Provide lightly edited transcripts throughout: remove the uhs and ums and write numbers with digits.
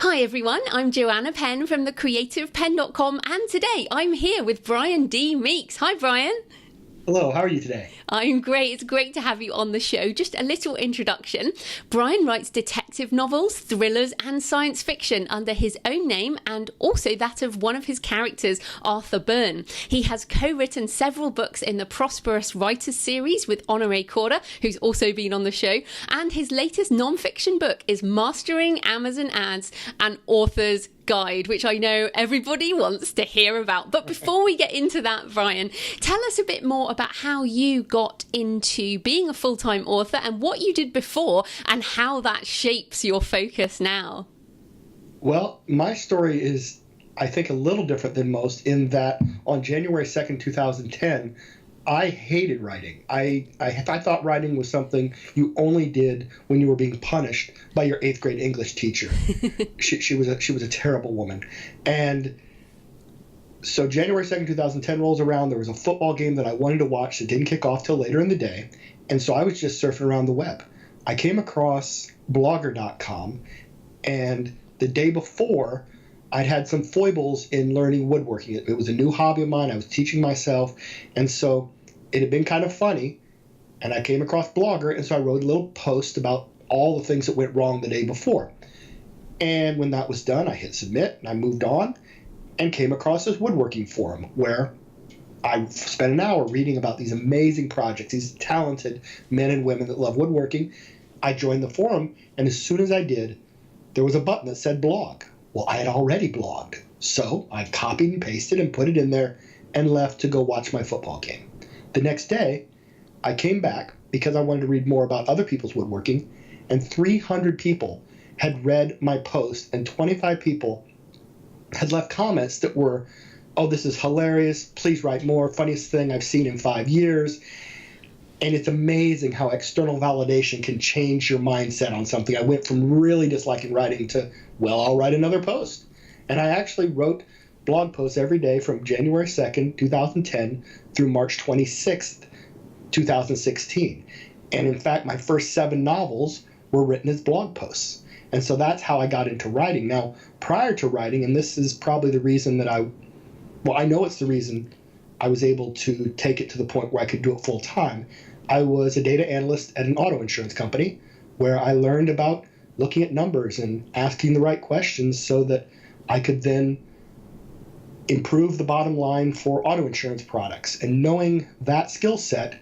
Hi everyone, I'm Joanna Penn from thecreativepenn.com, and today I'm here with Brian D. Meeks. Hi Brian. Hello, how are you today? I'm great. It's great to have you on the show. Just a little introduction. Brian writes detective novels, thrillers, and science fiction under his own name and also that of one of his characters, Arthur Byrne. He has co-written several books in the Prosperous Writers series with Honoré Corder, who's also been on the show, and his latest non-fiction book is Mastering Amazon Ads, an Author's Guide, which I know everybody wants to hear about. But before we get into that, Brian, tell us a bit more about how you got into being a full-time author and what you did before and how that shapes your focus now. Well, my story is, I think, a little different than most in that on January 2nd, 2010, I hated writing. I thought writing was something you only did when you were being punished by your 8th grade English teacher. She was a terrible woman. And so January 2nd, 2010 rolls around. There was a football game that I wanted to watch that didn't kick off till later in the day. And so I was just surfing around the web. I came across blogger.com, and the day before, I'd had some foibles in learning woodworking. It was a new hobby of mine. I was teaching myself. And so it had been kind of funny. And I came across Blogger, and so I wrote a little post about all the things that went wrong the day before. And when that was done, I hit submit, and I moved on and came across this woodworking forum where I spent an hour reading about these amazing projects, these talented men and women that love woodworking. I joined the forum, and as soon as I did, there was a button that said blog. Well, I had already blogged, so I copied and pasted and put it in there and left to go watch my football game. The next day, I came back because I wanted to read more about other people's woodworking, and 300 people had read my post, and 25 people had left comments that were, "Oh, this is hilarious, please write more, funniest thing I've seen in 5 years." And it's amazing how external validation can change your mindset on something. I went from really disliking writing to, well, I'll write another post. And I actually wrote blog posts every day from January 2nd, 2010 through March 26th, 2016. And in fact, my first 7 novels were written as blog posts. And so that's how I got into writing. Now, prior to writing, and this is probably the reason that I know it's the reason I was able to take it to the point where I could do it full time. I was a data analyst at an auto insurance company where I learned about looking at numbers and asking the right questions so that I could then improve the bottom line for auto insurance products. And knowing that skill set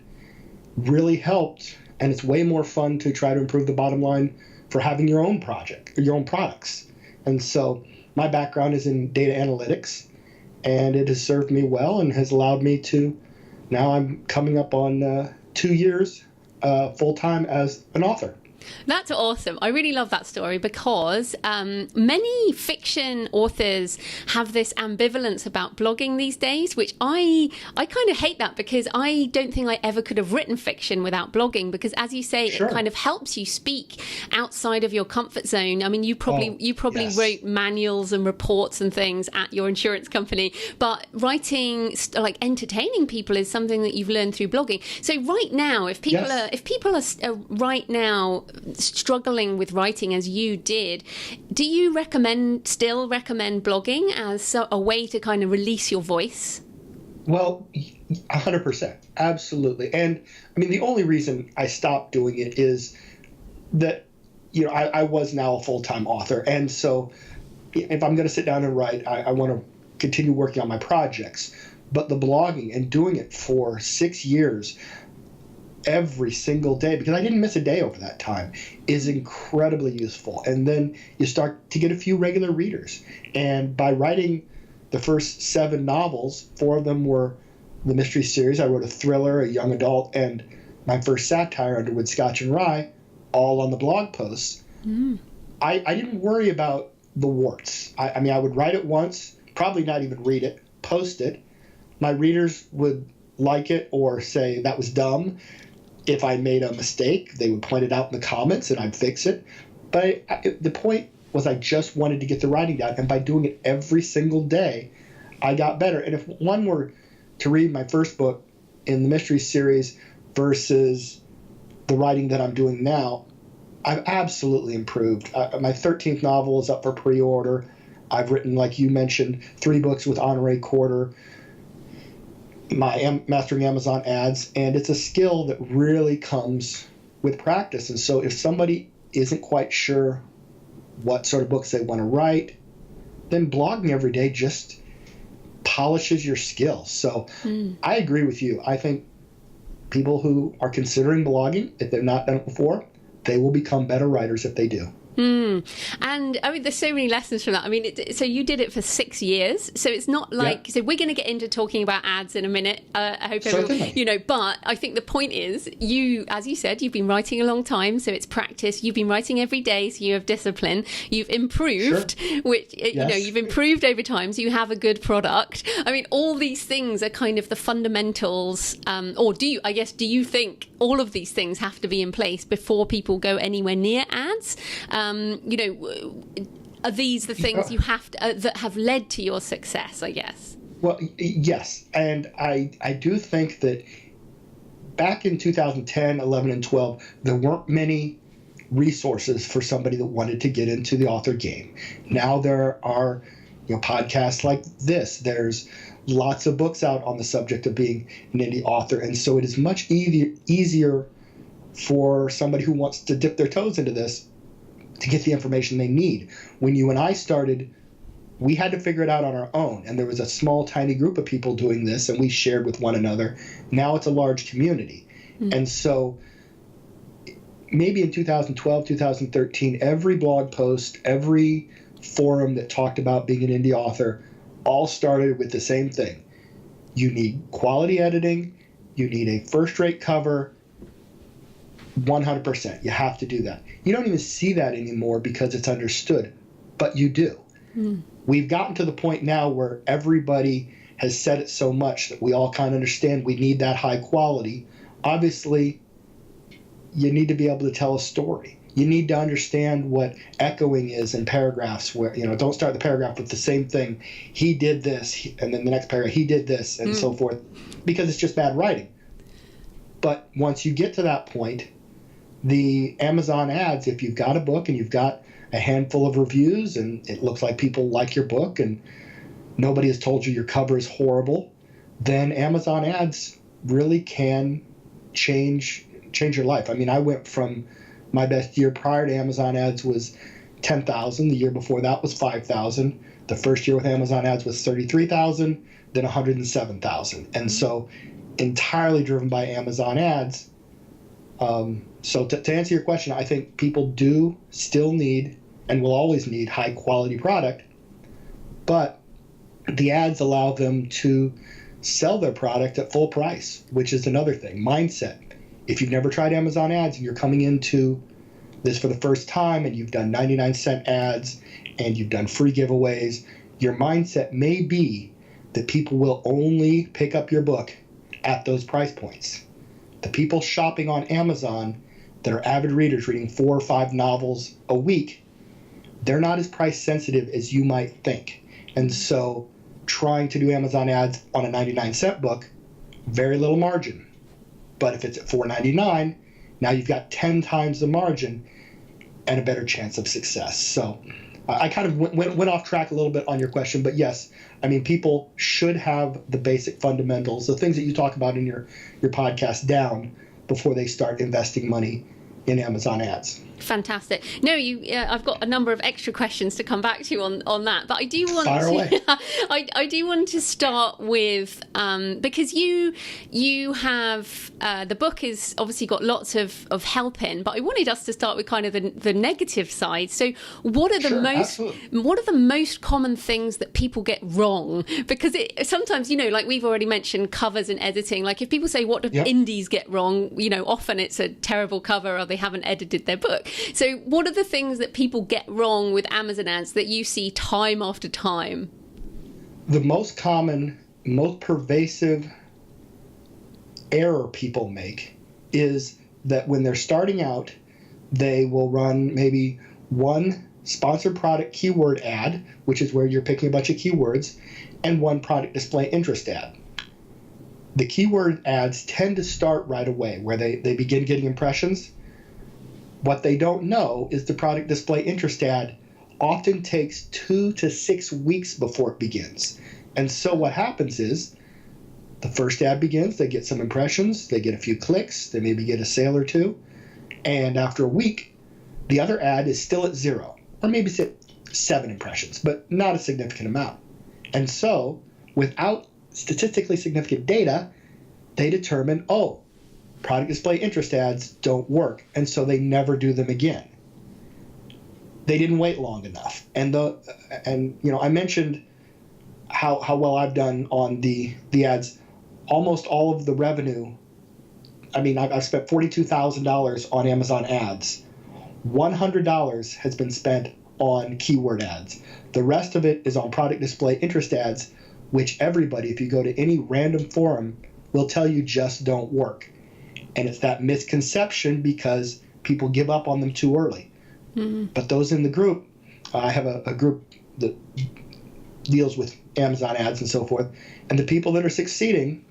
really helped, and it's way more fun to try to improve the bottom line for having your own project, your own products. And so my background is in data analytics, and it has served me well and has allowed me to, now I'm coming up on 2 years full-time as an author. That's awesome. I really love that story because many fiction authors have this ambivalence about blogging these days, which I kind of hate that because I don't think I ever could have written fiction without blogging because, as you say, Sure. It kind of helps you speak outside of your comfort zone. I mean, you probably yes. wrote manuals and reports and things at your insurance company, but writing, like entertaining people, is something that you've learned through blogging. So right now, if people are right now struggling with writing as you did, do you still recommend blogging as a way to kind of release your voice? Well, 100%, absolutely. And I mean, the only reason I stopped doing it is that, I was now a full-time author. And so if I'm going to sit down and write, I want to continue working on my projects. But the blogging and doing it for 6 years, every single day, because I didn't miss a day over that time, is incredibly useful. And then you start to get a few regular readers. And by writing the first 7 novels, 4 of them were the mystery series. I wrote a thriller, a young adult, and my first satire, Underwood, Scotch and Rye, all on the blog posts. I didn't worry about the warts. I mean, I would write it once, probably not even read it, post it. My readers would like it or say that was dumb. If I made a mistake, they would point it out in the comments and I'd fix it. But the point was I just wanted to get the writing down. And by doing it every single day, I got better. And if one were to read my first book in the mystery series versus the writing that I'm doing now, I've absolutely improved. My 13th novel is up for pre-order. I've written, like you mentioned, 3 books with honorary quarter. Mastering Amazon ads, and it's a skill that really comes with practice. And so if somebody isn't quite sure what sort of books they want to write, then blogging every day just polishes your skill. So I agree with you. I think people who are considering blogging, if they've not done it before, they will become better writers if they do. And I mean, there's so many lessons from that. I mean, so you did it for 6 years, so it's not like, so we're going to get into talking about ads in a minute. I hope everyone, but I think the point is, you, as you said, you've been writing a long time, so it's practice. You've been writing every day, so you have discipline. You've improved, which, you've improved over time, so you have a good product. I mean, all these things are kind of the fundamentals, or do you think all of these things have to be in place before people go anywhere near ads? Are these the things you have to, that have led to your success, I guess? Well, yes. And I do think that back in 2010, 11, and 12, there weren't many resources for somebody that wanted to get into the author game. Now there are podcasts like this. There's lots of books out on the subject of being an indie author. And so it is much easier for somebody who wants to dip their toes into this to get the information they need. When you and I started, we had to figure it out on our own, and there was a small, tiny group of people doing this, and we shared with one another. Now it's a large community. And so maybe in 2012, 2013, every blog post, every forum that talked about being an indie author all started with the same thing. You need quality editing, you need a first-rate cover, 100%. You have to do that. You don't even see that anymore because it's understood, but you do. We've gotten to the point now where everybody has said it so much that we all kind of understand we need that high quality. Obviously, you need to be able to tell a story. You need to understand what echoing is in paragraphs where, don't start the paragraph with the same thing. He did this, and then the next paragraph, he did this, and so forth, because it's just bad writing. But once you get to that point, the Amazon ads, if you've got a book and you've got a handful of reviews and it looks like people like your book and nobody has told you your cover is horrible, then Amazon ads really can change your life. I mean, I went from my best year prior to Amazon ads was 10,000. The year before that was 5,000. The first year with Amazon ads was 33,000, then 107,000. And so entirely driven by Amazon ads. So to answer your question, I think people do still need and will always need high quality product, but the ads allow them to sell their product at full price, which is another thing. Mindset. If you've never tried Amazon ads and you're coming into this for the first time and you've done 99-cent ads and you've done free giveaways, your mindset may be that people will only pick up your book at those price points. The people shopping on Amazon that are avid readers reading 4 or 5 novels a week, they're not as price sensitive as you might think. And so trying to do Amazon ads on a 99-cent book, very little margin. But if it's at $4.99, now you've got 10 times the margin and a better chance of success. So I kind of went off track a little bit on your question, but yes, I mean, people should have the basic fundamentals, the things that you talk about in your podcast down before they start investing money in Amazon ads. Fantastic. No, I've got a number of extra questions to come back to you on that, but I do want Fire away. I do want to start with because you have the book has obviously got lots of help in, but I wanted us to start with kind of the negative side. So what are the most common things that people get wrong? Because sometimes, like we've already mentioned, covers and editing. Like if people say what do indies get wrong, often it's a terrible cover or they haven't edited their book. So what are the things that people get wrong with Amazon ads that you see time after time? The most common, most pervasive error people make is that when they're starting out, they will run maybe one sponsored product keyword ad, which is where you're picking a bunch of keywords, and one product display interest ad. The keyword ads tend to start right away, where they begin getting impressions. What they don't know is the product display interest ad often takes 2 to 6 weeks before it begins. And so what happens is the first ad begins, they get some impressions, they get a few clicks, they maybe get a sale or two, and after a week, the other ad is still at 0, or maybe 7 impressions, but not a significant amount. And so, without statistically significant data, they determine, oh, product display interest ads don't work, and so they never do them again. They didn't wait long enough. And I mentioned how well I've done on the ads. Almost all of the revenue, I've spent $42,000 on Amazon ads. $100 has been spent on keyword ads. The rest of it is on product display interest ads, which everybody, if you go to any random forum, will tell you just don't work. And it's that misconception because people give up on them too early. Mm-hmm. But those in the group, I have a group that deals with Amazon ads and so forth, and the people that are succeeding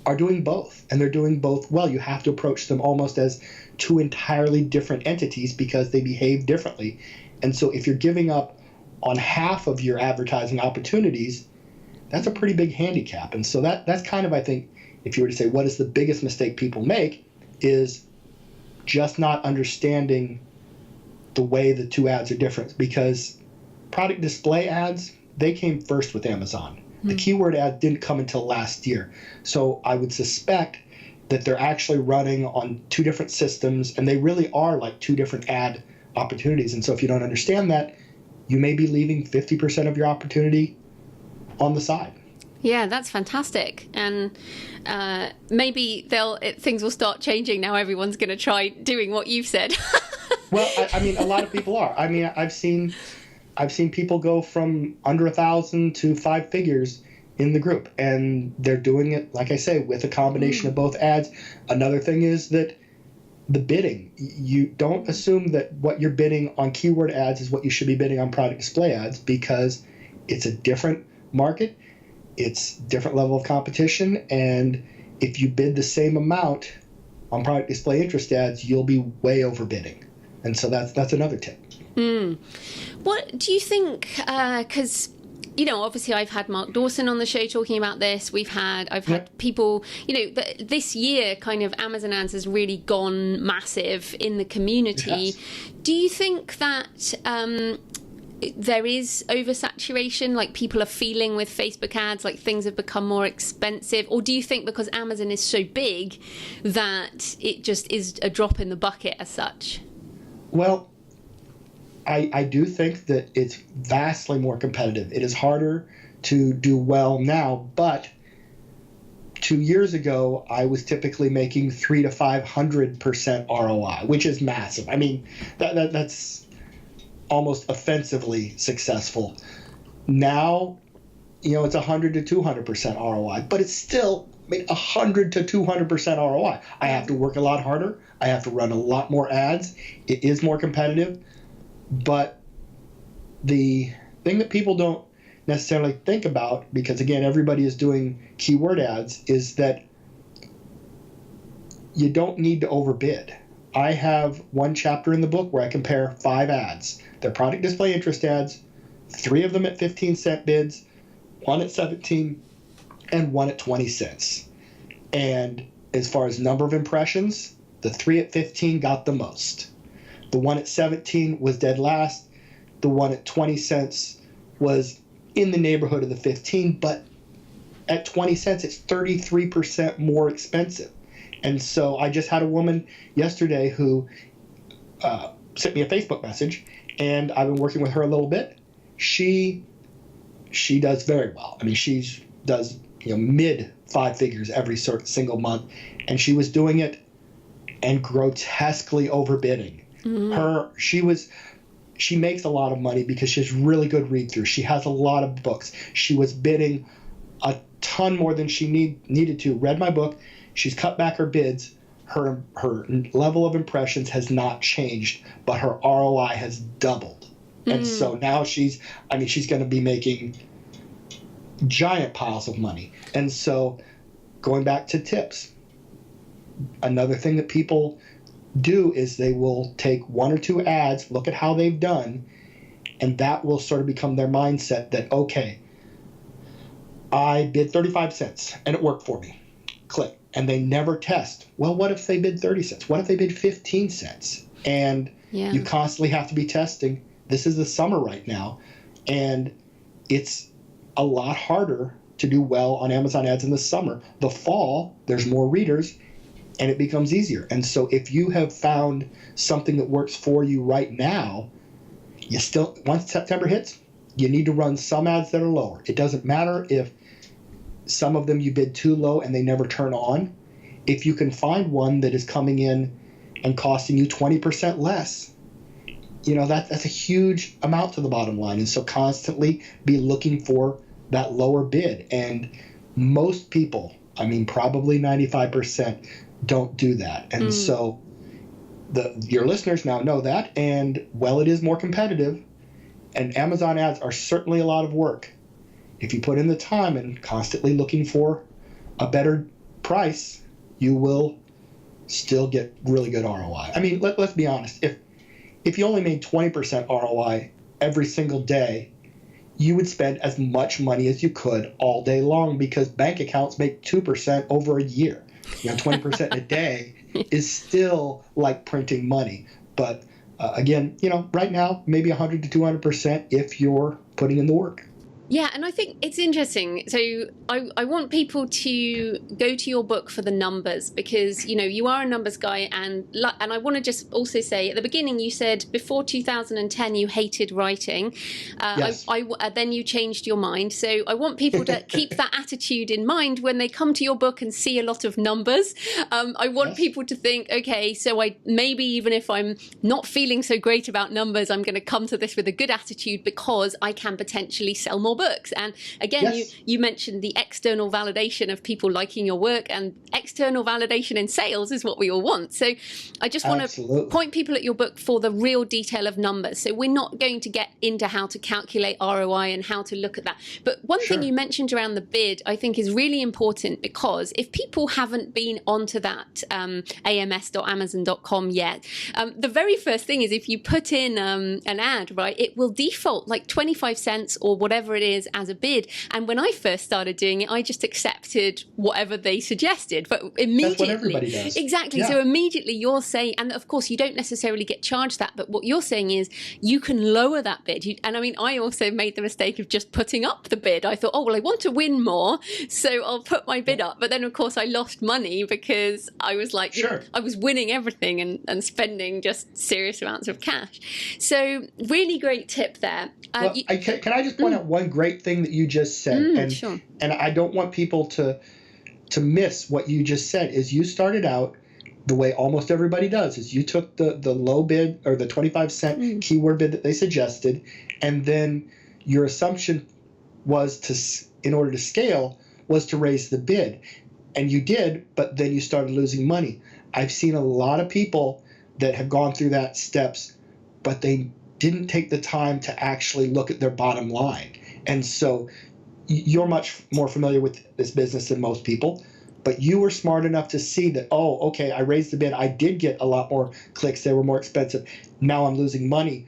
are doing both, and they're doing both well. You have to approach them almost as two entirely different entities because they behave differently. And so if you're giving up on half of your advertising opportunities, that's a pretty big handicap. And so that's kind of, I think, if you were to say what is the biggest mistake people make, is just not understanding the way the two ads are different. Because product display ads, they came first with Amazon. The keyword ad didn't come until last year. So I would suspect that they're actually running on two different systems, and they really are like two different ad opportunities. And so if you don't understand that, you may be leaving 50% of your opportunity on the side. Yeah, that's fantastic. And maybe things will start changing now. Everyone's going to try doing what you've said. Well, a lot of people are. I've seen people go from under 1,000 to 5 figures in the group, and they're doing it, like I say, with a combination of both ads. Another thing is that the bidding, you don't assume that what you're bidding on keyword ads is what you should be bidding on product display ads, because it's a different market, it's different level of competition, and if you bid the same amount on product display interest ads, you'll be way overbidding. And so that's another tip. What do you think? Because obviously I've had Mark Dawson on the show talking about this. I've had people. This year, kind of Amazon ads has really gone massive in the community. Yes. Do you think that there is oversaturation? Like people are feeling with Facebook ads, like things have become more expensive, or do you think because Amazon is so big that it just is a drop in the bucket as such? Well, I do think that it's vastly more competitive. It is harder to do well now, but 2 years ago, I was typically making 300 to 500% ROI, which is massive. That's almost offensively successful. Now, it's 100 to 200% ROI, but it's still 100 to 200% ROI. I have to work a lot harder. I have to run a lot more ads. It is more competitive. But the thing that people don't necessarily think about, because again, everybody is doing keyword ads, is that you don't need to overbid. I have one chapter in the book where I compare 5 ads. They're product display interest ads, 3 of them at 15-cent bids, 1 at 17, and 1 at 20 cents. And as far as number of impressions, the 3 at 15 got the most. The 1 at 17 was dead last. The 1 at 20 cents was in the neighborhood of the 15, but at 20 cents, it's 33% more expensive. And so I just had a woman yesterday who sent me a Facebook message, and I've been working with her a little bit. She does very well. She does mid 5 figures every single month, and she was doing it and grotesquely overbidding. She makes a lot of money because she has really good read through. She has a lot of books. She was bidding a ton more than she needed to. Read my book. She's cut back her bids. Her level of impressions has not changed, but her ROI has doubled. And so now she's going to be making giant piles of money. And so going back to tips, another thing that people do is they will take one or two ads, look at how they've done, and that will sort of become their mindset that, okay, I bid 35 cents and it worked for me. Click. And they never test. Well, what if they bid 30 cents? What if they bid 15 cents? And you constantly have to be testing. This is the summer right now, and it's a lot harder to do well on Amazon ads in the summer. The fall, there's more readers, and it becomes easier. And so if you have found something that works for you right now, you still, once September hits, you need to run some ads that are lower. It doesn't matter if some of them you bid too low and they never turn on. If you can find one that is coming in and costing you 20% less, that's a huge amount to the bottom line. And so constantly be looking for that lower bid. And most people, probably 95%, don't do that. And so your listeners now know that. And it is more competitive. And Amazon ads are certainly a lot of work. If you put in the time and constantly looking for a better price, you will still get really good ROI. Let's be honest. If you only made 20% ROI every single day, you would spend as much money as you could all day long, because bank accounts make 2% over a year. 20% a day is still like printing money. But again, right now, maybe 100 to 200% if you're putting in the work. Yeah, and I think it's interesting. So I want people to go to your book for the numbers, because, you are a numbers guy. And I want to just also say, at the beginning, you said before 2010, you hated writing. Yes. Then you changed your mind. So I want people to keep that attitude in mind when they come to your book and see a lot of numbers. I want people to think, okay, so maybe even if I'm not feeling so great about numbers, I'm going to come to this with a good attitude, because I can potentially sell more books. And again, you mentioned the external validation of people liking your work, and external validation in sales is what we all want. So I just want to point people at your book for the real detail of numbers. So we're not going to get into how to calculate ROI and how to look at that. But one thing you mentioned around the bid, I think is really important, because if people haven't been onto that ams.amazon.com yet, the very first thing is, if you put in an ad, right, it will default like 25 cents or whatever it is as a bid. And when I first started doing it, I just accepted whatever they suggested. But immediately, that's what everybody does. Exactly. Yeah. So immediately you're saying, and of course you don't necessarily get charged that, but what you're saying is you can lower that bid. I also made the mistake of just putting up the bid. I thought, I want to win more, so I'll put my bid up. But then of course I lost money, because I was like, I was winning everything and spending just serious amounts of cash. So really great tip there. Can I just point out one great thing that you just said? Sure. And I don't want people to miss what you just said. Is you started out the way almost everybody does, is you took the low bid, or the 25-cent keyword bid that they suggested, and then your assumption was in order to scale, was to raise the bid. And you did, but then you started losing money. I've seen a lot of people that have gone through that steps, but they didn't take the time to actually look at their bottom line. And so you're much more familiar with this business than most people, but you were smart enough to see that, okay, I raised the bid. I did get a lot more clicks. They were more expensive. Now I'm losing money.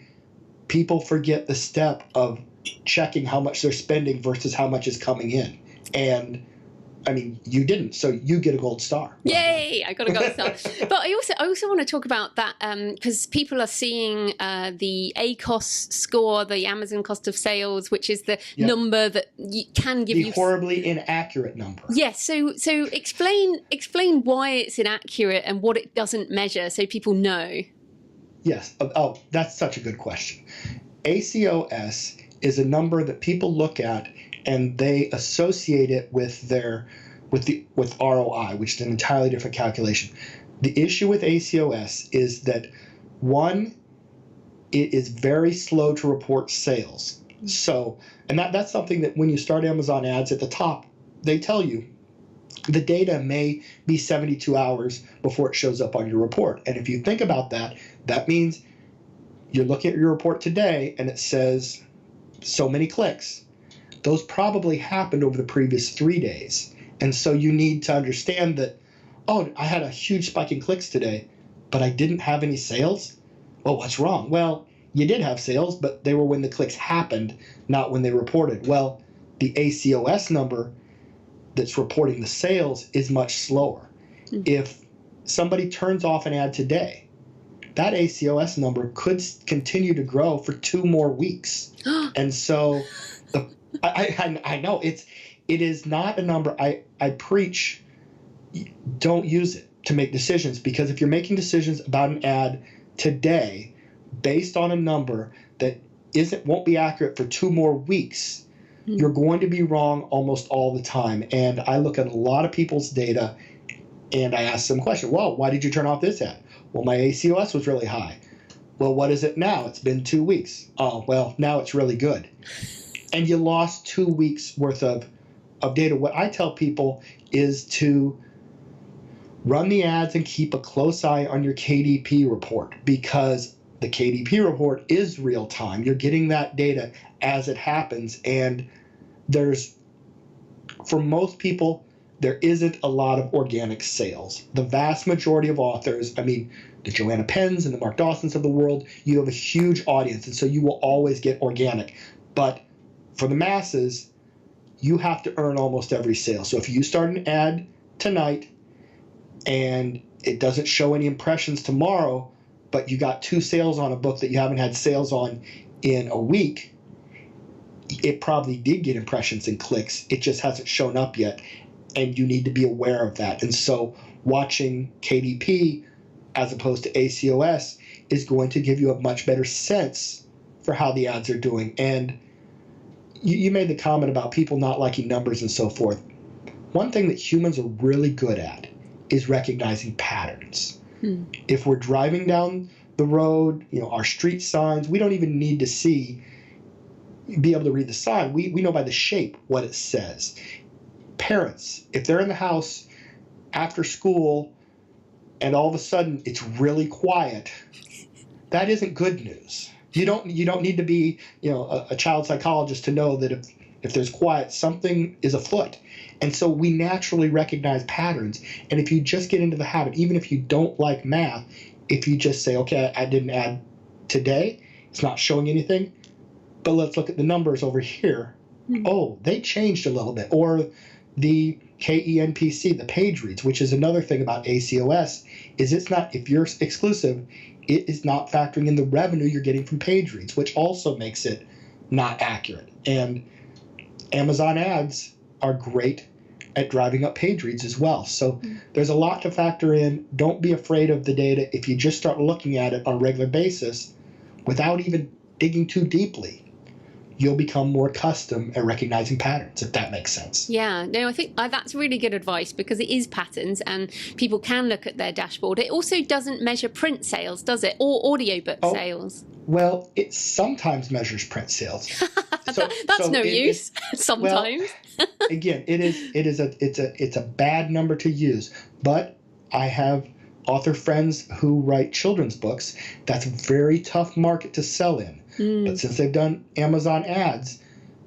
People forget the step of checking how much they're spending versus how much is coming in. And you didn't, so you get a gold star. Yay! I got a gold star. But I also want to talk about that, because people are seeing the ACOS score, the Amazon cost of sales, which is the number that can give you horribly inaccurate number. Yes. So explain why it's inaccurate and what it doesn't measure, so people know. Yes. Oh, that's such a good question. ACOS is a number that people look at, and they associate it with ROI, which is an entirely different calculation. The issue with ACOS is that, one, it is very slow to report sales. So, and that's something that when you start Amazon ads at the top, they tell you the data may be 72 hours before it shows up on your report. And if you think about that, that means you're looking at your report today and it says so many clicks. Those probably happened over the previous 3 days. And so you need to understand that, I had a huge spike in clicks today. but I didn't have any sales. Well, what's wrong? Well, you did have sales, but they were when the clicks happened, not when they reported. Well, the ACOS number that's reporting the sales is much slower. Mm-hmm. If somebody turns off an ad today, that ACOS number could continue to grow for 2 more weeks. And so I know it is not a number. I preach, don't use it to make decisions, because if you're making decisions about an ad today based on a number that won't be accurate for 2 more weeks, you're going to be wrong almost all the time. And I look at a lot of people's data and I ask them a question. Well, why did you turn off this ad? Well, my ACOS was really high. Well, what is it now? It's been 2 weeks. Oh, well, now it's really good. And you lost 2 weeks worth of data. What I tell people is to run the ads and keep a close eye on your KDP report, because the KDP report is real time. You're getting that data as it happens. And for most people, there isn't a lot of organic sales. The vast majority of authors, the Joanna Penns and the Mark Dawsons of the world, you have a huge audience, and so you will always get organic. But for the masses, you have to earn almost every sale. So if you start an ad tonight and it doesn't show any impressions tomorrow, but you got 2 sales on a book that you haven't had sales on in a week, it probably did get impressions and clicks. It just hasn't shown up yet, and you need to be aware of that. And so watching KDP as opposed to ACOS is going to give you a much better sense for how the ads are doing. And you made the comment about people not liking numbers and so forth. One thing that humans are really good at is recognizing patterns. If we're driving down the road, our street signs, we don't even need to be able to read the sign. We know by the shape what it says. Parents, if they're in the house after school and all of a sudden it's really quiet, that isn't good news. You don't need to be a child psychologist to know that if there's quiet, something is afoot. And so we naturally recognize patterns. And if you just get into the habit, even if you don't like math, if you just say, okay, I did an ad today, it's not showing anything, but let's look at the numbers over here. Oh, they changed a little bit. Or the KENPC, the page reads, which is another thing about ACOS, is it's not, if you're exclusive, it is not factoring in the revenue you're getting from page reads, which also makes it not accurate. And Amazon ads are great at driving up page reads as well. So there's a lot to factor in. Don't be afraid of the data. If you just start looking at it on a regular basis without even digging too deeply, you'll become more accustomed at recognizing patterns, if that makes sense. Yeah, no, I think that's really good advice, because it is patterns and people can look at their dashboard. It also doesn't measure print sales, does it? Or audiobook sales? Well, it sometimes measures print sales. That's no use. Sometimes. Well, again, it's a bad number to use. But I have author friends who write children's books. That's a very tough market to sell in. But since they've done Amazon ads,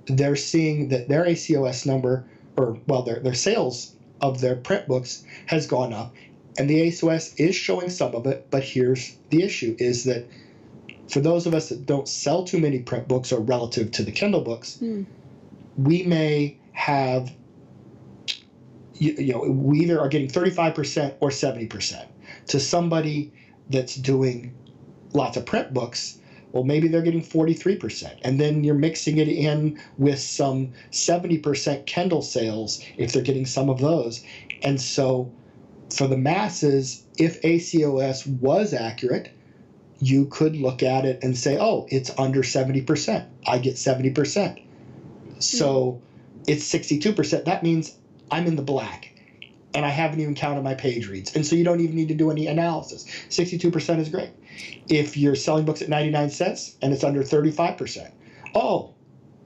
they're seeing that their ACOS number, their sales of their print books has gone up. And the ACOS is showing some of it, but here's the issue, is that for those of us that don't sell too many print books or relative to the Kindle books, we may have, we either are getting 35% or 70%. To somebody that's doing lots of print books, well, maybe they're getting 43%. And then you're mixing it in with some 70% Kindle sales if they're getting some of those. And so for the masses, if ACOS was accurate, you could look at it and say, oh, it's under 70%. I get 70%. So it's 62%. That means I'm in the black. And I haven't even counted my page reads. And so you don't even need to do any analysis. 62% is great. If you're selling books at 99 cents and it's under 35%, oh,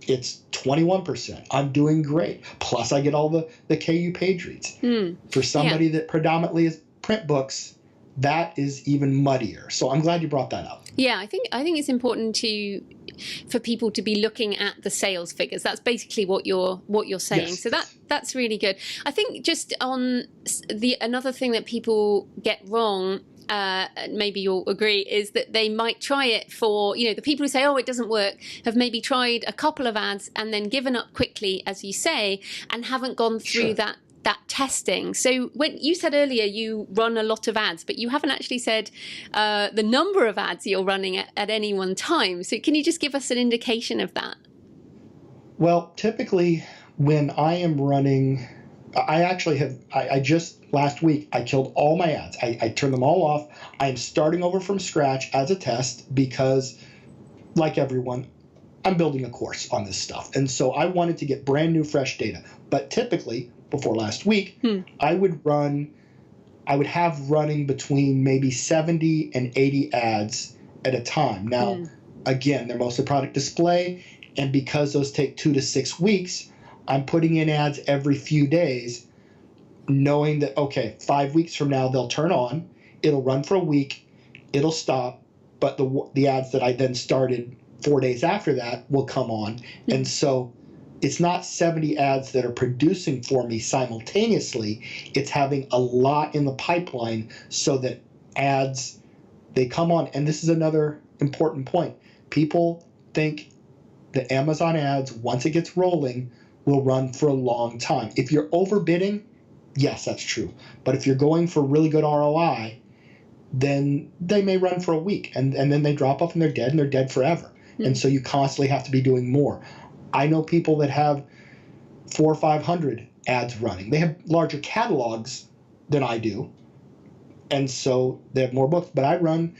it's 21%. I'm doing great. Plus I get all the KU page reads. For somebody that predominantly is print books, that is even muddier. So I'm glad you brought that up. Yeah, I think it's important for people to be looking at the sales figures. That's basically what you're saying. Yes. So that's really good. I think just on another thing that people get wrong, maybe you'll agree, is that they might try it for, the people who say, oh, it doesn't work, have maybe tried a couple of ads and then given up quickly, as you say, and haven't gone through that testing. So when you said earlier you run a lot of ads, but you haven't actually said the number of ads you're running at any one time. So can you just give us an indication of that? Well, typically when I am running, I just last week, I killed all my ads. I turned them all off. I am starting over from scratch as a test because, like everyone, I'm building a course on this stuff. And so I wanted to get brand new, fresh data. But typically, before last week, I would have running between maybe 70 and 80 ads at a time. Now, again, they're mostly product display. And because those take 2 to 6 weeks, I'm putting in ads every few days, knowing that, okay, 5 weeks from now, they'll turn on. It'll run for a week. It'll stop. But the ads that I then started 4 days after that will come on. And so it's not 70 ads that are producing for me simultaneously. It's having a lot in the pipeline so that ads, they come on. And this is another important point. People think that Amazon ads, once it gets rolling, will run for a long time. If you're overbidding, yes, that's true. But if you're going for really good ROI, then they may run for a week. And then they drop off and they're dead, and they're dead forever. And so you constantly have to be doing more. I know people that have 400 or 500 ads running. They have larger catalogs than I do, and so they have more books. But I run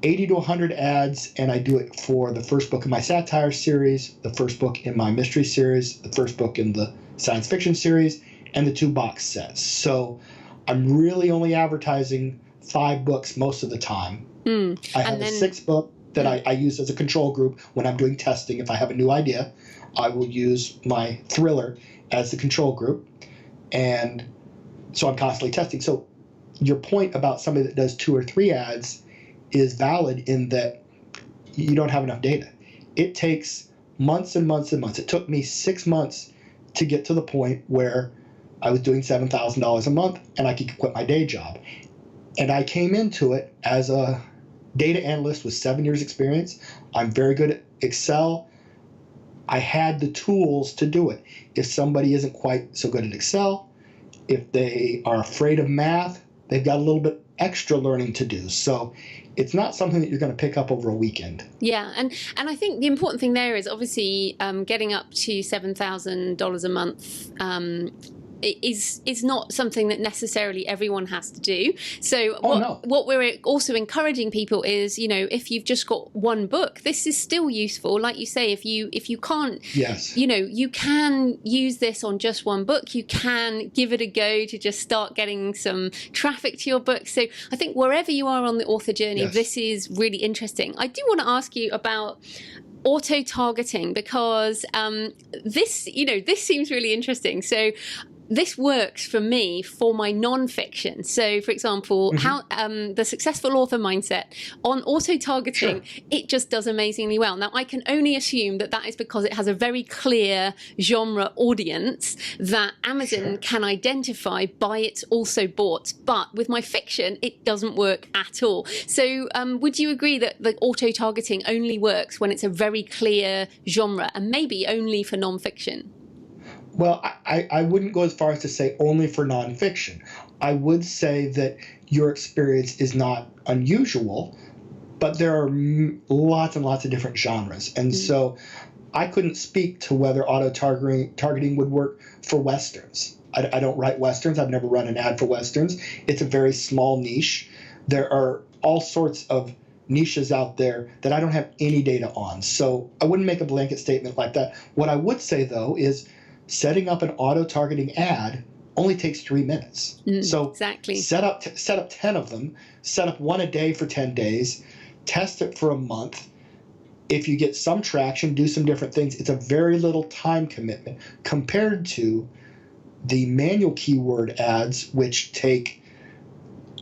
80 to 100 ads, and I do it for the first book in my satire series, the first book in my mystery series, the first book in the science fiction series, and the 2 box sets. So I'm really only advertising 5 books most of the time. I have a 6th book that I use as a control group when I'm doing testing. If I have a new idea, I will use my thriller as the control group. And so I'm constantly testing. So your point about somebody that does 2 or 3 ads is valid in that you don't have enough data. It takes months and months and months. It took me 6 months to get to the point where I was doing $7,000 a month and I could quit my day job. And I came into it as a data analyst with 7 years experience. I'm very good at Excel. I had the tools to do it. If somebody isn't quite so good at Excel, if they are afraid of math, they've got a little bit extra learning to do. So it's not something that you're going to pick up over a weekend. Yeah, and I think the important thing there is obviously getting up to $7,000 a month is not something that necessarily everyone has to do. So what we're also encouraging people is, if you've just got one book, this is still useful. Like you say, if you can't, you can use this on just one book. You can give it a go to just start getting some traffic to your book. So I think wherever you are on the author journey, this is really interesting. I do want to ask you about auto-targeting because this seems really interesting. So this works for me for my non-fiction. So, for example, how the successful author mindset on auto-targeting, it just does amazingly well. Now, I can only assume that is because it has a very clear genre audience that Amazon can identify by its also bought. But with my fiction, it doesn't work at all. So, would you agree that the auto-targeting only works when it's a very clear genre and maybe only for non-fiction? Well, I wouldn't go as far as to say only for nonfiction. I would say that your experience is not unusual, but there are lots and lots of different genres. And so I couldn't speak to whether auto-targeting would work for Westerns. I don't write Westerns. I've never run an ad for Westerns. It's a very small niche. There are all sorts of niches out there that I don't have any data on. So I wouldn't make a blanket statement like that. What I would say, though, is setting up an auto-targeting ad only takes 3 minutes. So exactly. set up 10 of them, set up one a day for 10 days, test it for a month. If you get some traction, do some different things. It's a very little time commitment compared to the manual keyword ads, which take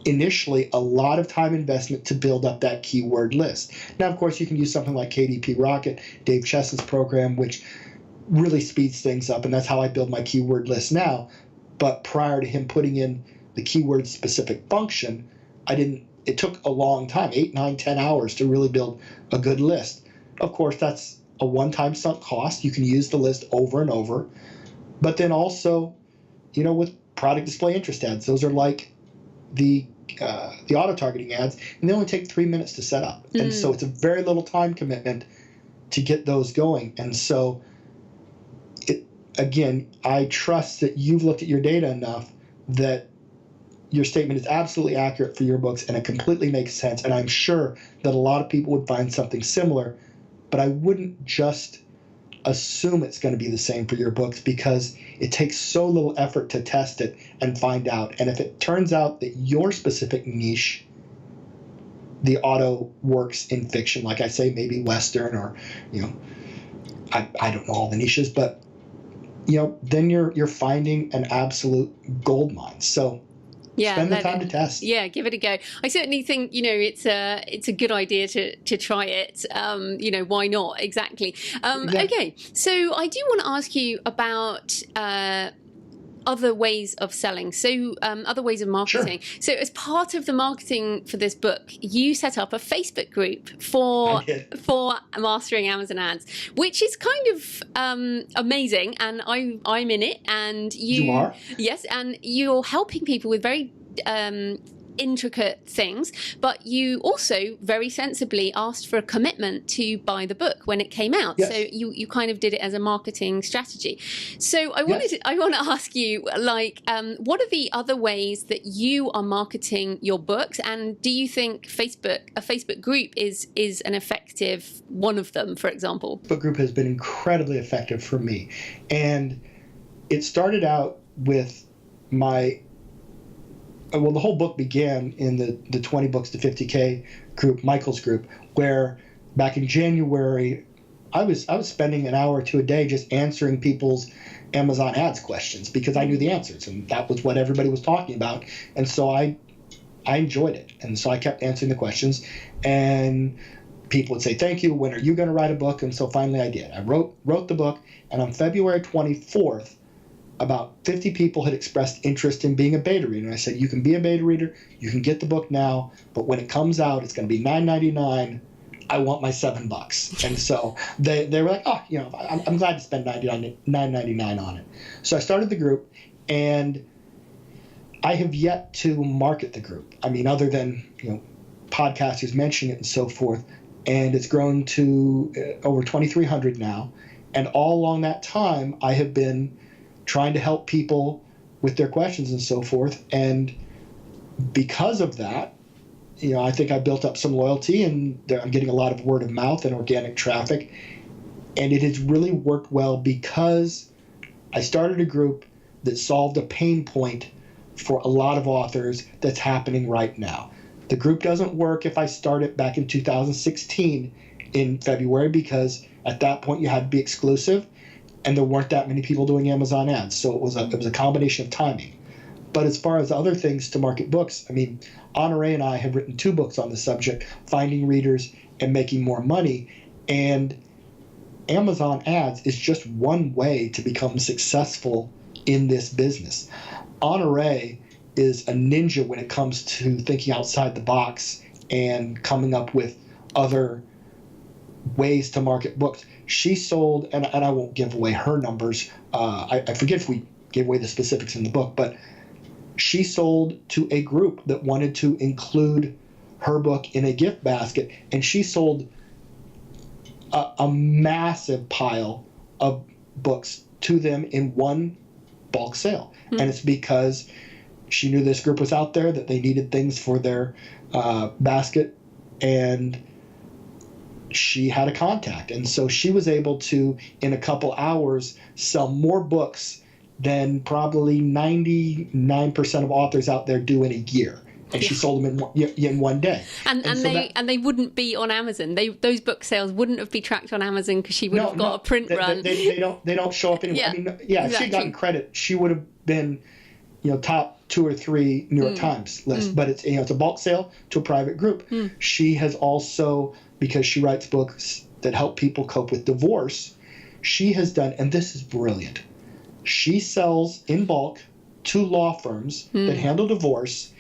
initially a lot of time investment to build up that keyword list. Now, of course, you can use something like KDP Rocket, Dave Chesse's program, which really speeds things up, and that's how I build my keyword list now. But prior to him putting in the keyword specific function, I didn't it took a long time, 8, 9, 10 hours to really build a good list. Of course, that's a one-time sunk cost. You can use the list over and over. But then also, with product display interest ads, those are like the auto-targeting ads, and they only take 3 minutes to set up. And so it's a very little time commitment to get those going. And so, again, I trust that you've looked at your data enough that your statement is absolutely accurate for your books, and it completely makes sense. And I'm sure that a lot of people would find something similar, but I wouldn't just assume it's going to be the same for your books, because it takes so little effort to test it and find out. And if it turns out that your specific niche, the auto works in fiction, like I say, maybe Western, or, I don't know all the niches, but, then you're finding an absolute gold mine. So spend the time to test. Yeah, give it a go. I certainly think, it's a good idea to try it. Why not? Exactly. Okay, so I do want to ask you about other ways of selling, so other ways of marketing. Sure. So as part of the marketing for this book, you set up a Facebook group for mastering Amazon ads, which is kind of amazing, and I'm in it, and you are? Yes, and you're helping people with very intricate things, but you also very sensibly asked for a commitment to buy the book when it came out. Yes. So you kind of did it as a marketing strategy. So I want to ask you, what are the other ways that you are marketing your books, and do you think a Facebook group is an effective one of them, for example? Facebook group has been incredibly effective for me, and it started out with the whole book began in the 20 books to 50K group, Michael's group, where back in January, I was spending an hour or two a day just answering people's Amazon ads questions, because I knew the answers, and that was what everybody was talking about. And so I enjoyed it. And so I kept answering the questions, and people would say, "Thank you, when are you going to write a book?" And so finally I did. I wrote the book, and on February 24th, about 50 people had expressed interest in being a beta reader. And I said, you can be a beta reader, you can get the book now, but when it comes out, it's going to be $9.99. I want my $7. And so they were like, oh, I'm glad to spend $9.99 on it. So I started the group, and I have yet to market the group. I mean, other than, podcasters mentioning it and so forth. And it's grown to over 2,300 now. And all along that time, I have been trying to help people with their questions and so forth. And because of that, I think I built up some loyalty, and I'm getting a lot of word of mouth and organic traffic. And it has really worked well, because I started a group that solved a pain point for a lot of authors that's happening right now. The group doesn't work if I started back in 2016 in February, because at that point you had to be exclusive, and there weren't that many people doing Amazon ads. So it was a combination of timing. But as far as other things to market books, I mean, Honore and I have written 2 books on the subject, Finding Readers and Making More Money. And Amazon ads is just one way to become successful in this business. Honore is a ninja when it comes to thinking outside the box and coming up with other ways to market books. She sold, and I won't give away her numbers. I forget if we gave away the specifics in the book, but she sold to a group that wanted to include her book in a gift basket, and she sold a massive pile of books to them in one bulk sale. Mm-hmm. And it's because she knew this group was out there, that they needed things for their basket, and she had a contact. And so she was able to, in a couple hours, sell more books than probably 99% of authors out there do in a year. And she sold them in one day. And they wouldn't be on Amazon. Those book sales wouldn't have been tracked on Amazon, because she would have got a print run. They don't show up anymore. Yeah, I mean, exactly. If she had gotten credit, she would have been, top 2 or 3 New York Times list. But it's it's a bulk sale to a private group. She has also, because she writes books that help people cope with divorce, she has done, and this is brilliant, she sells in bulk to law firms that handle divorce,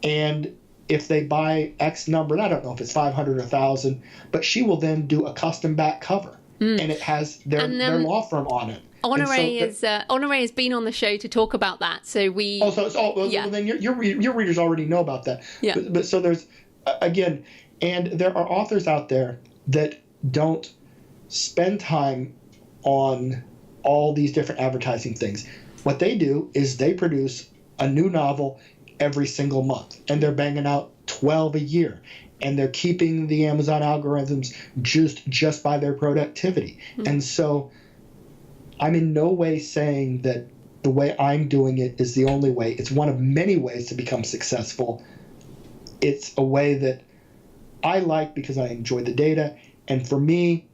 and if they buy X number, and I don't know if it's 500 or 1,000, but she will then do a custom back cover, and it has their law firm on it. Honore has been on the show to talk about that. So we. Well, then your readers already know about that. Yeah. But so there's again, and there are authors out there that don't spend time on all these different advertising things. What they do is they produce a new novel every single month, and they're banging out 12 a year, and they're keeping the Amazon algorithms just by their productivity. Mm-hmm. And so I'm in no way saying that the way I'm doing it is the only way. It's one of many ways to become successful. It's a way that I like because I enjoy the data, and for me,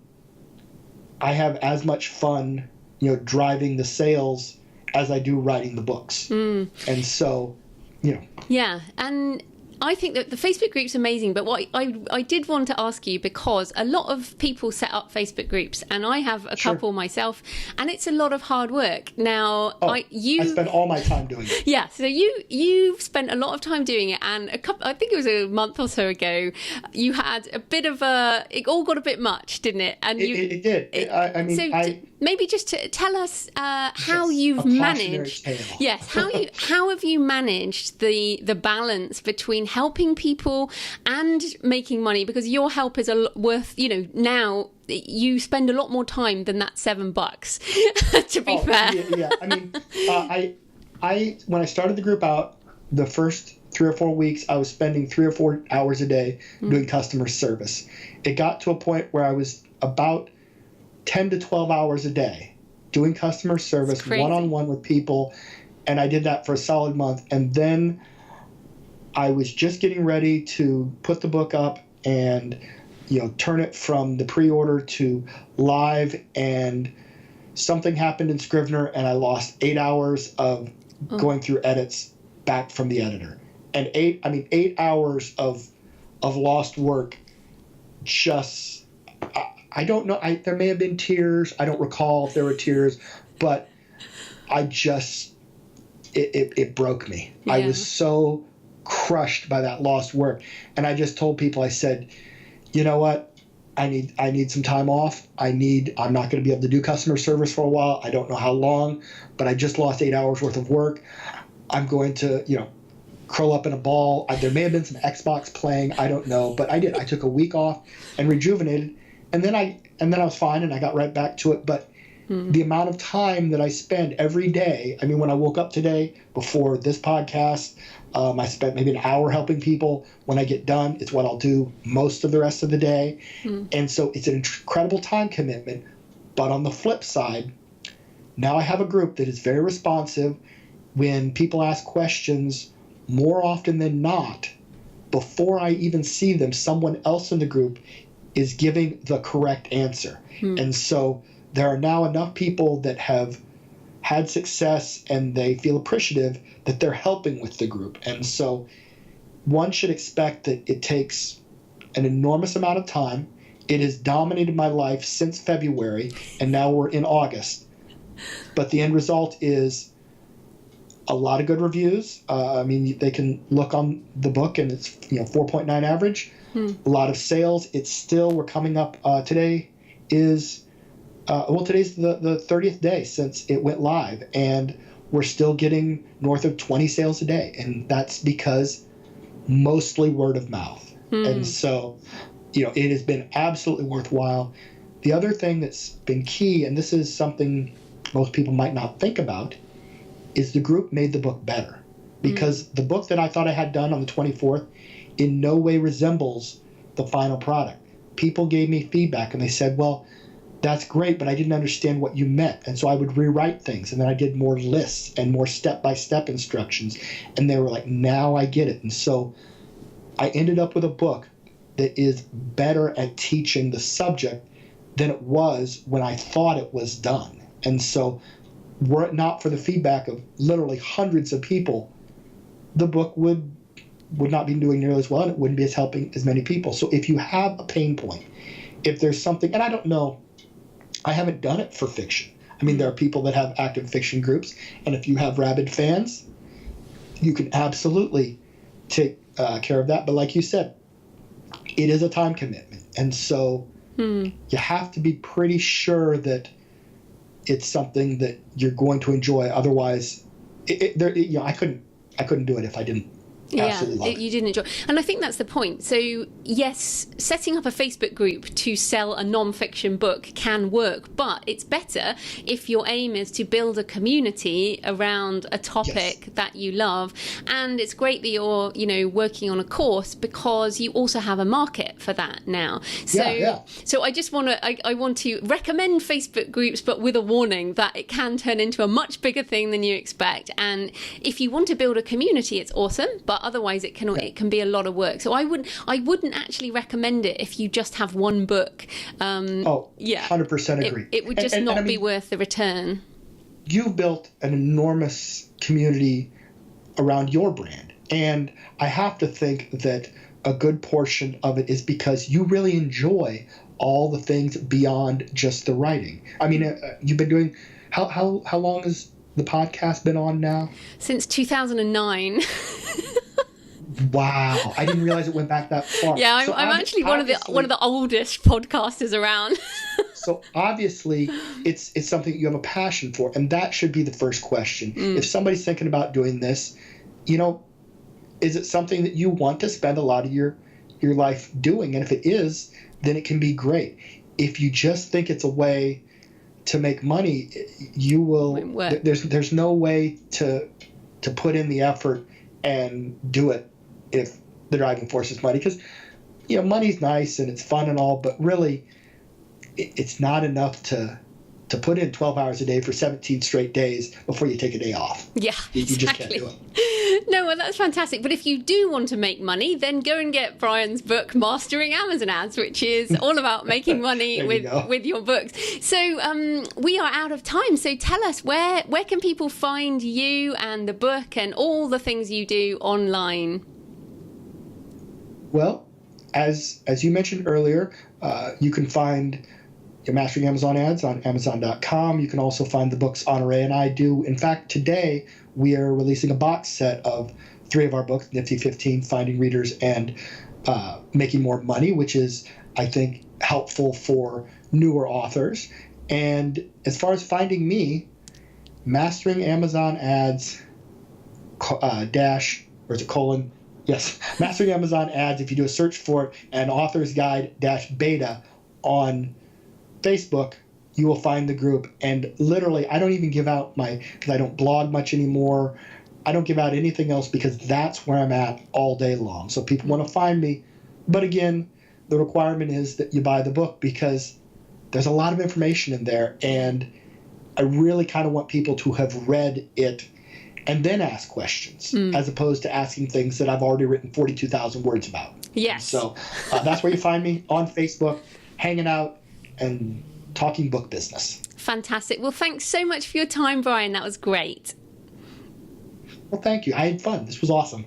I have as much fun, driving the sales as I do writing the books. And so, Yeah, and I think that the Facebook group's amazing, but what I did want to ask you, because a lot of people set up Facebook groups, and I have a couple myself, and it's a lot of hard work. Now, I spend all my time doing it. Yeah, so you've spent a lot of time doing it, and I think it was a month or so ago, you had a bit of it all got a bit much, didn't it? And it did. Maybe just to tell us how you've managed. Yes, how have you managed the balance between helping people and making money? Because your help is worth. Now you spend a lot more time than that $7. To be fair. Yeah. I mean, I when I started the group out, the first 3 or 4 weeks, I was spending 3 or 4 hours a day doing customer service. It got to a point where I was about 10 to 12 hours a day doing customer service one-on-one with people, and I did that for a solid month. And then I was just getting ready to put the book up and turn it from the pre-order to live, and something happened in Scrivener, and I lost 8 hours of going through edits back from the editor. And 8 hours of lost work. Just I don't know. There may have been tears. I don't recall if there were tears, but it broke me. Yeah. I was so crushed by that lost work, and I just told people, I said, you know what? I need some time off. I'm not going to be able to do customer service for a while. I don't know how long, but I just lost 8 hours worth of work. I'm going to, curl up in a ball. There may have been some Xbox playing. I don't know, but I did. I took a week off and rejuvenated. And then I was fine, and I got right back to it. But the amount of time that I spend every day, when I woke up today before this podcast, I spent maybe an hour helping people. When I get done, it's what I'll do most of the rest of the day. And so it's an incredible time commitment. But on the flip side, now I have a group that is very responsive. When people ask questions, more often than not, before I even see them, someone else in the group is giving the correct answer. And so there are now enough people that have had success, and they feel appreciative that they're helping with the group. And so one should expect that it takes an enormous amount of time. It has dominated my life since February, and now we're in August. But the end result is a lot of good reviews. They can look on the book, and it's 4.9 average. A lot of sales. We're coming up. Today is today's the 30th day since it went live, and we're still getting north of 20 sales a day, and that's because mostly word of mouth. And so, it has been absolutely worthwhile. The other thing that's been key, and this is something most people might not think about, is the group made the book better, because the book that I thought I had done on the 24th in no way resembles the final product. People gave me feedback, and they said, well, that's great, but I didn't understand what you meant. And so I would rewrite things, and then I did more lists and more step-by-step instructions, and they were like, now I get it. And so I ended up with a book that is better at teaching the subject than it was when I thought it was done. And so were it not for the feedback of literally hundreds of people, the book would not be doing nearly as well, and it wouldn't be as helping as many people. So if you have a pain point, if there's something, and I don't know, I haven't done it for fiction. There are people that have active fiction groups, and if you have rabid fans, you can absolutely take care of that. But like you said, it is a time commitment. And so you have to be pretty sure that it's something that you're going to enjoy. Otherwise, I couldn't do it if I didn't. You didn't enjoy. And I think that's the point. So, yes, setting up a Facebook group to sell a non-fiction book can work, but it's better if your aim is to build a community around a topic that you love. And it's great that you're, working on a course because you also have a market for that now. So, so I just want to recommend Facebook groups, but with a warning that it can turn into a much bigger thing than you expect. And if you want to build a community, it's awesome, but otherwise it can be a lot of work. So I wouldn't actually recommend it if you just have one book. 100% agree. It would just not be worth the return. You've built an enormous community around your brand, and I have to think that a good portion of it is because you really enjoy all the things beyond just the writing. I mean, you've been doing how long has the podcast been on now? Since 2009. Wow, I didn't realize it went back that far. Yeah, I'm actually one of the oldest podcasters around. So obviously, it's something you have a passion for, and that should be the first question. If somebody's thinking about doing this, is it something that you want to spend a lot of your life doing? And if it is, then it can be great. If you just think it's a way to make money, you will. There's no way to put in the effort and do it if the driving force is money, because money's nice and it's fun and all, but really it's not enough to put in 12 hours a day for 17 straight days before you take a day off. Yeah, you just can't do it. No, well, that's fantastic. But if you do want to make money, then go and get Brian's book, Mastering Amazon Ads, which is all about making money with your books. So we are out of time. So tell us, where can people find you and the book and all the things you do online? Well, as you mentioned earlier, you can find Mastering Amazon Ads on Amazon.com. You can also find the books Honore and I do. In fact, today we are releasing a box set of 3 of our books, Nifty 15, Finding Readers, and Making More Money, which is, I think, helpful for newer authors. And as far as finding me, Mastering Amazon Ads Mastering Amazon Ads, if you do a search for it, and Author's Guide -beta on Facebook, you will find the group. And literally, I don't even give out because I don't blog much anymore. I don't give out anything else because that's where I'm at all day long. So people want to find me. But again, the requirement is that you buy the book because there's a lot of information in there. And I really kind of want people to have read it and then ask questions as opposed to asking things that I've already written 42,000 words about. Yes. So that's where you find me, on Facebook, hanging out and talking book business. Fantastic. Well, thanks so much for your time, Brian. That was great. Well, thank you. I had fun. This was awesome.